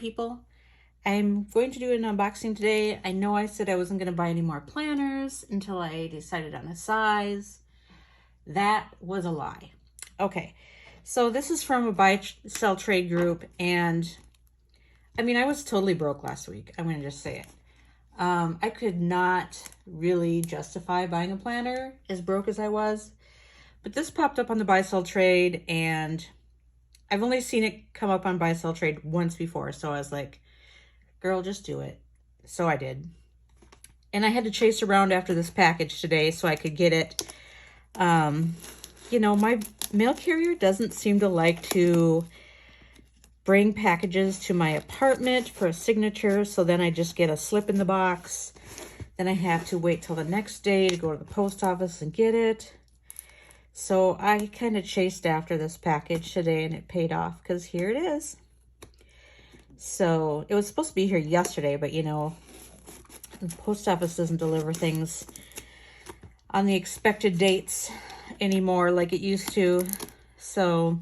people. I'm going to do an unboxing today. I know I said I wasn't going to buy any more planners until I decided on a size. That was a lie. Okay, so this is from a buy sell trade group, and I mean, I was totally broke last week. I'm going to just say it. I could not really justify buying a planner as broke as I was, but this popped up on the buy sell trade, and I've only seen it come up on buy sell trade once before, so I was like, girl, just do it. So I did. And I had to chase around after this package today so I could get it. You know, my mail carrier doesn't seem to like to bring packages to my apartment for a signature, so then I just get a slip in the box. Then I have to wait till the next day to go to the post office and get it. So I kind of chased after this package today, and it paid off because here it is. So it was supposed to be here yesterday, but you know, the post office doesn't deliver things on the expected dates anymore like it used to. So,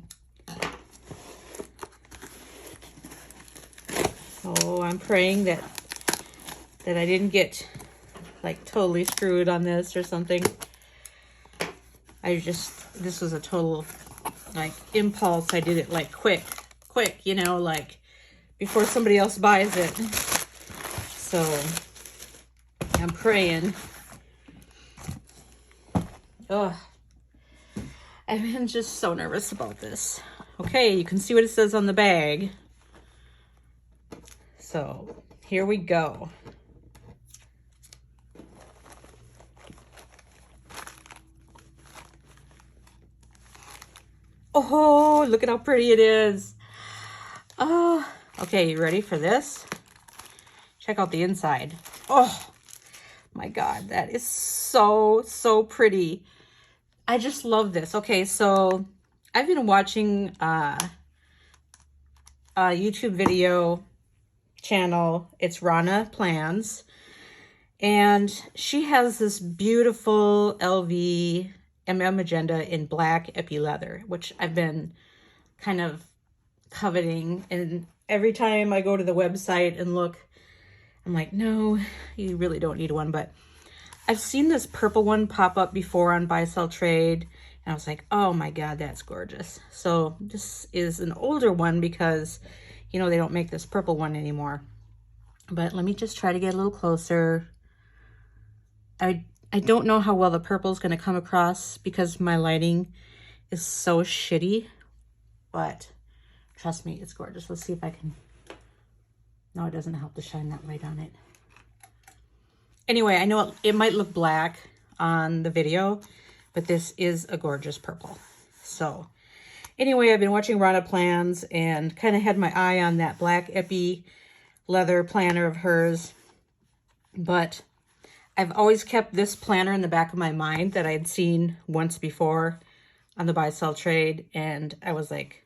oh, I'm praying that I didn't get like totally screwed on this or something. This was a total like impulse. I did it like quick, you know, like before somebody else buys it. So I'm praying. Ugh. I'm just so nervous about this. Okay, you can see what it says on the bag. So here we go. Oh, look at how pretty it is. Oh, okay, you ready for this? Check out the inside. Oh my God, that is so, so pretty. I just love this. Okay, so I've been watching a YouTube video channel. It's Rana Plans. And she has this beautiful LV magenta in black epi leather, which I've been kind of coveting. And every time I go to the website and look, I'm like, no, you really don't need one. But I've seen this purple one pop up before on buy sell trade, and I was like, oh my God, that's gorgeous. So this is an older one because, you know, they don't make this purple one anymore. But let me just try to get a little closer. I don't know how well the purple is going to come across because my lighting is so shitty, but trust me, it's gorgeous. Let's see if I can. No, it doesn't help to shine that light on it. Anyway, I know it might look black on the video, but this is a gorgeous purple. So anyway, I've been watching Rana Plans and kind of had my eye on that black epi leather planner of hers. But I've always kept this planner in the back of my mind that I had seen once before on the buy sell trade. And I was like,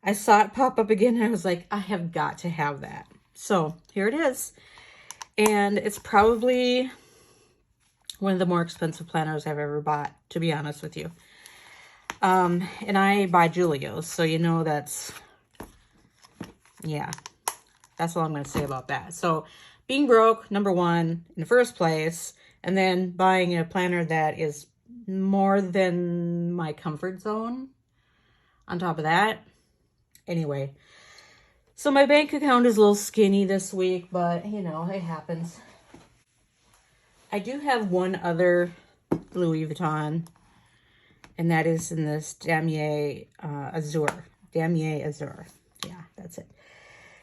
I saw it pop up again, and I was like, I have got to have that. So here it is. And it's probably one of the more expensive planners I've ever bought, to be honest with you. And I buy Julio's, so you know that's, yeah, that's all I'm going to say about that. So being broke, number one, in the first place, and then buying a planner that is more than my comfort zone on top of that. Anyway, so my bank account is a little skinny this week, but, you know, it happens. I do have one other Louis Vuitton, and that is in this Damier Azur. Damier Azur. Yeah, that's it.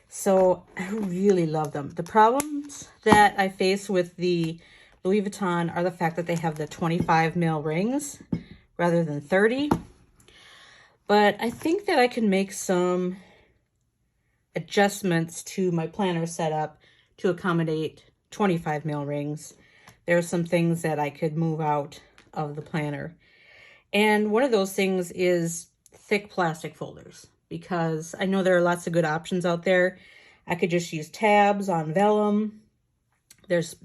So I really love them. The problems that I face with the Louis Vuitton are the fact that they have the 25 mil rings rather than 30. But I think that I can make some adjustments to my planner setup to accommodate 25 mil rings. There are some things that I could move out of the planner. And one of those things is thick plastic folders, because I know there are lots of good options out there. I could just use tabs on vellum. There's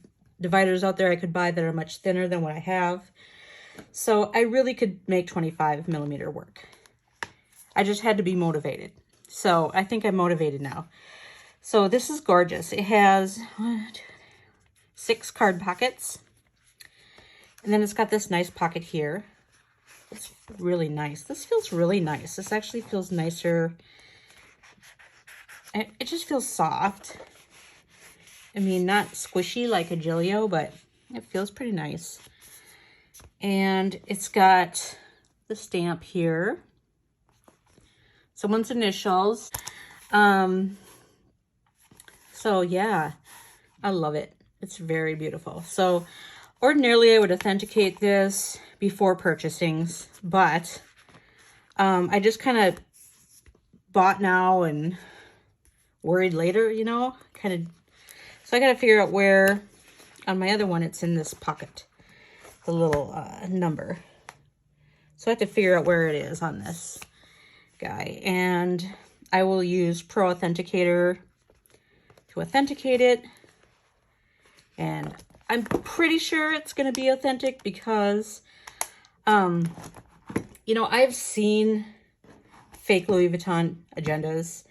dividers out there I could buy that are much thinner than what I have. So I really could make 25 millimeter work. I just had to be motivated. So I think I'm motivated now. So this is gorgeous. It has 6 card pockets. And then it's got this nice pocket here. It's really nice. This feels really nice. This actually feels nicer. It just feels soft. I mean, not squishy like a Gillio, but it feels pretty nice. And it's got the stamp here. Someone's initials. So yeah, I love it. It's very beautiful. So ordinarily I would authenticate this before purchasing, but I just kind of bought now and worried later, you know, kind of. So I got to figure out where, on my other one, it's in this pocket, the little number. So I have to figure out where it is on this guy. And I will use Pro Authenticator to authenticate it. And I'm pretty sure it's going to be authentic because, you know, I've seen fake Louis Vuitton agendas.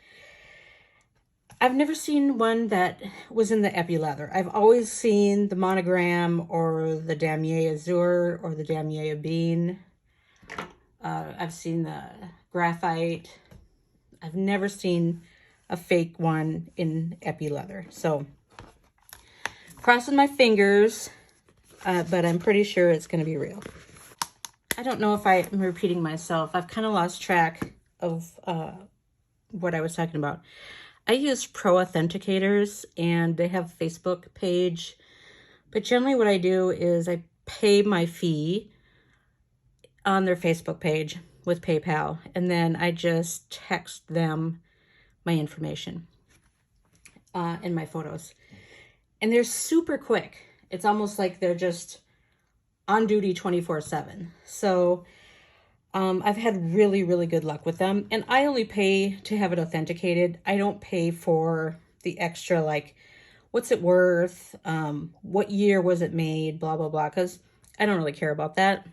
I've never seen one that was in the epi leather. I've always seen the monogram or the damier azur or the damier bean. I've seen the graphite. I've never seen a fake one in epi leather. So crossing my fingers, but I'm pretty sure it's going to be real. I don't know if I'm repeating myself. I've kind of lost track of what I was talking about. I use Pro Authenticators, and they have a Facebook page. But generally what I do is I pay my fee on their Facebook page with PayPal, and then I just text them my information and my photos. And they're super quick. It's almost like they're just on duty 24/7. So I've had really, really good luck with them. And I only pay to have it authenticated. I don't pay for the extra, like, what's it worth? What year was it made? Blah, blah, blah. Because I don't really care about that.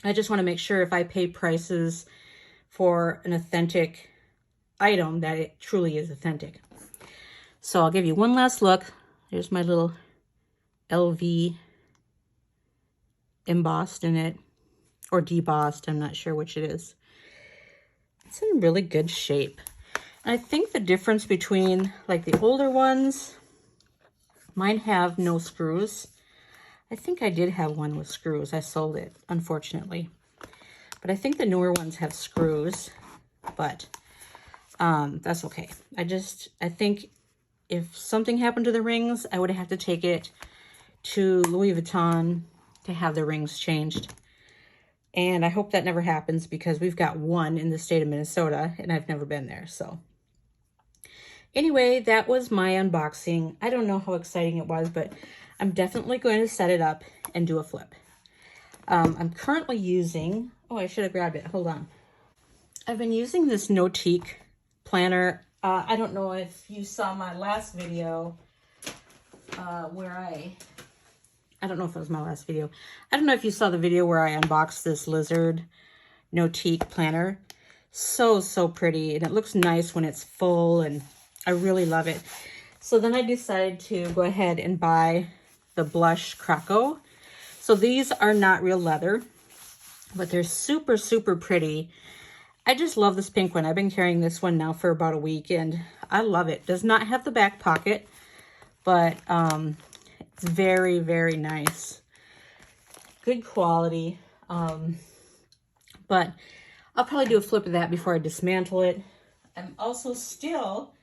I just want to make sure if I pay prices for an authentic item that it truly is authentic. So I'll give you one last look. There's my little LV embossed in it. Or debossed, I'm not sure which it is. It's in really good shape. And I think the difference between like the older ones, mine have no screws. I think I did have one with screws. I sold it, unfortunately. But I think the newer ones have screws, but that's okay. I think if something happened to the rings, I would have to take it to Louis Vuitton to have the rings changed. And I hope that never happens because we've got one in the state of Minnesota and I've never been there. So anyway, that was my unboxing. I don't know how exciting it was, but I'm definitely going to set it up and do a flip. I'm currently using, oh, I should have grabbed it. Hold on. I've been using this Notique planner. I don't know if you saw my last video where I don't know if it was my last video. I don't know if you saw the video where I unboxed this Lizard Notique planner. So pretty. And it looks nice when it's full. And I really love it. So then I decided to go ahead and buy the Blush Croco. So these are not real leather. But they're super pretty. I just love this pink one. I've been carrying this one now for about a week. And I love it. Does not have the back pocket. But it's very nice. Good quality. But I'll probably do a flip of that before I dismantle it. I'm also still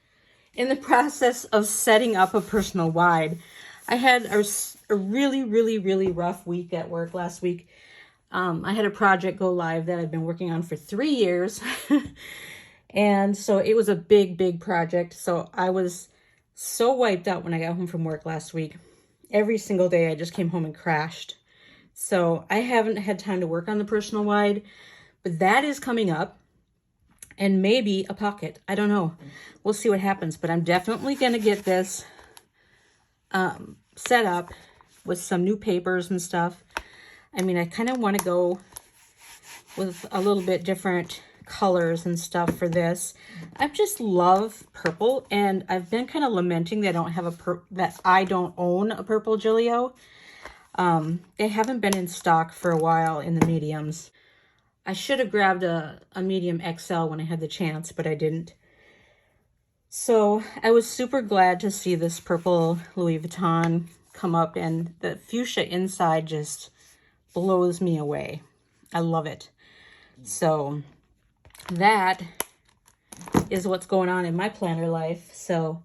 in the process of setting up a personal wide. I had a really rough week at work last week. I had a project go live that I've been working on for 3 years. And so it was a big project. So I was so wiped out when I got home from work last week. Every single day I just came home and crashed. So I haven't had time to work on the personal wide, but that is coming up, and maybe a pocket. I don't know. We'll see what happens, but I'm definitely going to get this set up with some new papers and stuff. I mean, I kind of want to go with a little bit different colors and stuff for this. I just love purple, and I've been kind of lamenting that I don't own a purple Gillio. They haven't been in stock for a while in the mediums. I should have grabbed a medium XL when I had the chance, but I didn't. So I was super glad to see this purple Louis Vuitton come up, and the fuchsia inside just blows me away. I love it. So that is what's going on in my planner life. So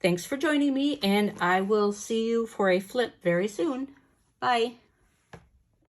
thanks for joining me, and I will see you for a flip very soon. Bye.